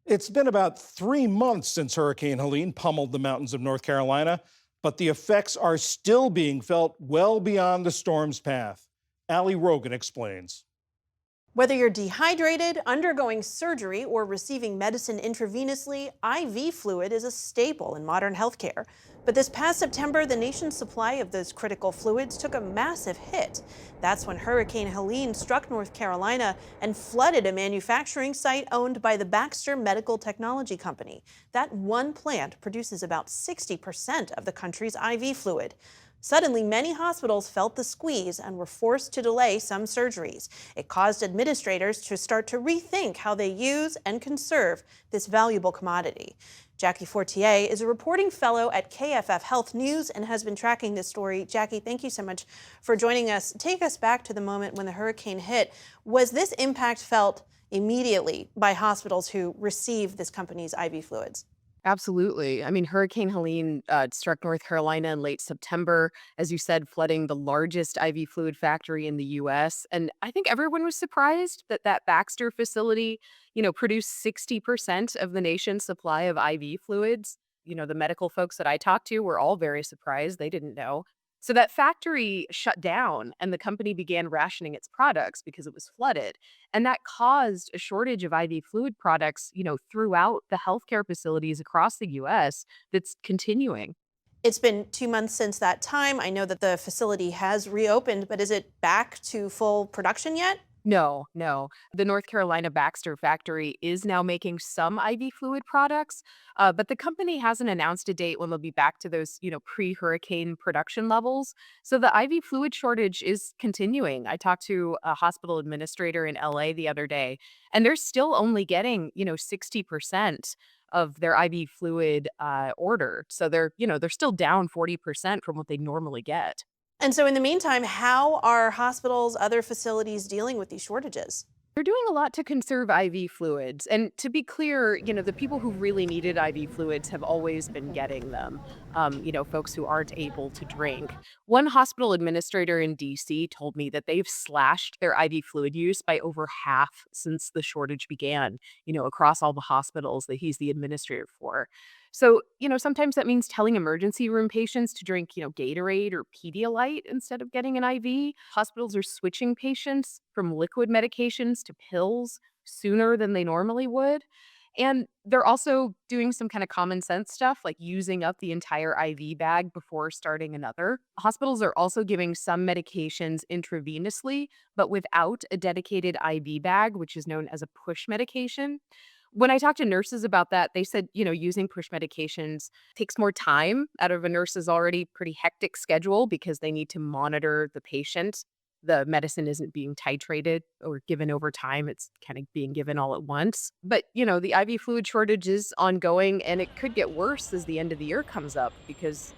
It's been about 3 months since Hurricane Helene pummeled the mountains of North Carolina, but the effects are still being felt well beyond the storm's path. Ali Rogan explains. Whether you're dehydrated, undergoing surgery, or receiving medicine intravenously, IV fluid is a staple in modern healthcare. But this past September, the nation's supply of those critical fluids took a massive hit. That's when Hurricane Helene struck North Carolina and flooded a manufacturing site owned by the Baxter Medical Technology Company. That one plant produces about 60% of the country's IV fluid. Suddenly, many hospitals felt the squeeze and were forced to delay some surgeries. It caused administrators to start to rethink how they use and conserve this valuable commodity. Jackie Fortier is a reporting fellow at KFF Health News and has been tracking this story. Jackie, thank you so much for joining us. Take us back to the moment when the hurricane hit. Was this impact felt immediately by hospitals who received this company's IV fluids? Absolutely. I mean, Hurricane Helene struck North Carolina in late September, as you said, flooding the largest IV fluid factory in the US. And I think everyone was surprised that that Baxter facility, produced 60% of the nation's supply of IV fluids. The medical folks that I talked to were all very surprised. They didn't know. So that factory shut down and the company began rationing its products because it was flooded. And that caused a shortage of IV fluid products, throughout the healthcare facilities across the US that's continuing. It's been 2 months since that time. I know that the facility has reopened, but is it back to full production yet? No, no. The North Carolina Baxter factory is now making some IV fluid products, but the company hasn't announced a date when they'll be back to those, pre-hurricane production levels. So the IV fluid shortage is continuing. I talked to a hospital administrator in LA the other day, and they're still only getting, 60% of their IV fluid ordered. So they're still down 40% from what they normally get. And so, in the meantime, how are hospitals, other facilities dealing with these shortages? They're doing a lot to conserve IV fluids. And to be clear, the people who really needed IV fluids have always been getting them, folks who aren't able to drink. One hospital administrator in DC told me that they've slashed their IV fluid use by over half since the shortage began, across all the hospitals that he's the administrator for. So, sometimes that means telling emergency room patients to drink, Gatorade or Pedialyte instead of getting an IV. Hospitals are switching patients from liquid medications to pills sooner than they normally would. And they're also doing some kind of common sense stuff like using up the entire IV bag before starting another. Hospitals are also giving some medications intravenously, but without a dedicated IV bag, which is known as a push medication. When I talked to nurses about that, they said, using push medications takes more time out of a nurse's already pretty hectic schedule because they need to monitor the patient. The medicine isn't being titrated or given over time. It's kind of being given all at once. But, the IV fluid shortage is ongoing and it could get worse as the end of the year comes up because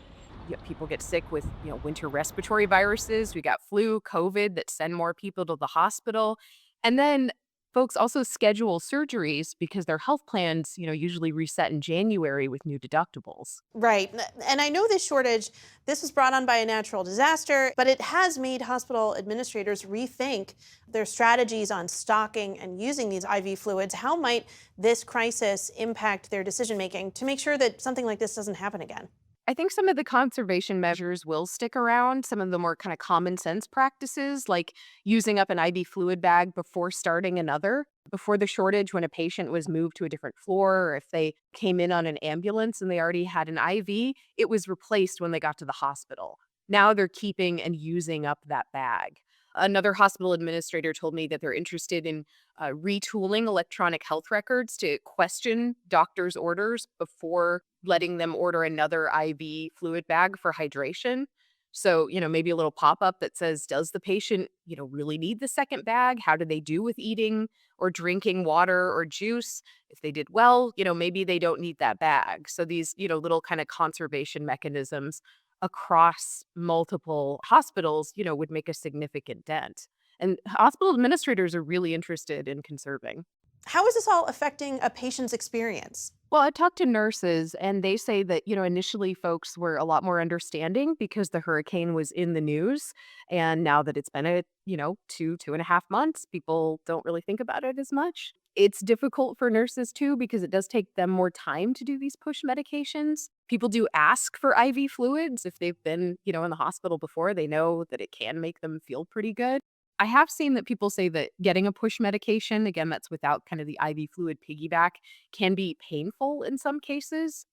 people get sick with, winter respiratory viruses. We got flu, COVID that send more people to the hospital. And then folks also schedule surgeries because their health plans, usually reset in January with new deductibles. Right. And I know this shortage, this was brought on by a natural disaster, but it has made hospital administrators rethink their strategies on stocking and using these IV fluids. How might this crisis impact their decision making to make sure that something like this doesn't happen again? I think some of the conservation measures will stick around. Some of the more kind of common sense practices, like using up an IV fluid bag before starting another. Before the shortage, when a patient was moved to a different floor, or if they came in on an ambulance and they already had an IV, it was replaced when they got to the hospital. Now they're keeping and using up that bag. Another hospital administrator told me that they're interested in retooling electronic health records to question doctors' orders before letting them order another IV fluid bag for hydration. So, maybe a little pop up that says, does the patient, really need the second bag? How do they do with eating or drinking water or juice? If they did well, maybe they don't need that bag. So, these, little kind of conservation mechanisms across multiple hospitals, would make a significant dent. And hospital administrators are really interested in conserving. How is this all affecting a patient's experience? Well, I talked to nurses and they say that, initially folks were a lot more understanding because the hurricane was in the news. And now that it's been 2.5 months, people don't really think about it as much. It's difficult for nurses too because it does take them more time to do these push medications. People do ask for IV fluids if they've been, in the hospital before. They know that it can make them feel pretty good. I have seen that people say that getting a push medication, again, that's without kind of the IV fluid piggyback, can be painful in some cases.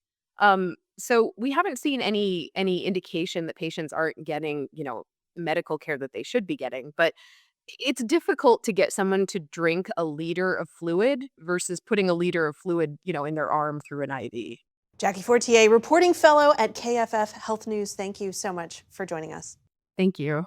So we haven't seen any indication that patients aren't getting, medical care that they should be getting, but it's difficult to get someone to drink a liter of fluid versus putting a liter of fluid, in their arm through an IV. Jackie Fortier, reporting fellow at KFF Health News. Thank you so much for joining us. Thank you.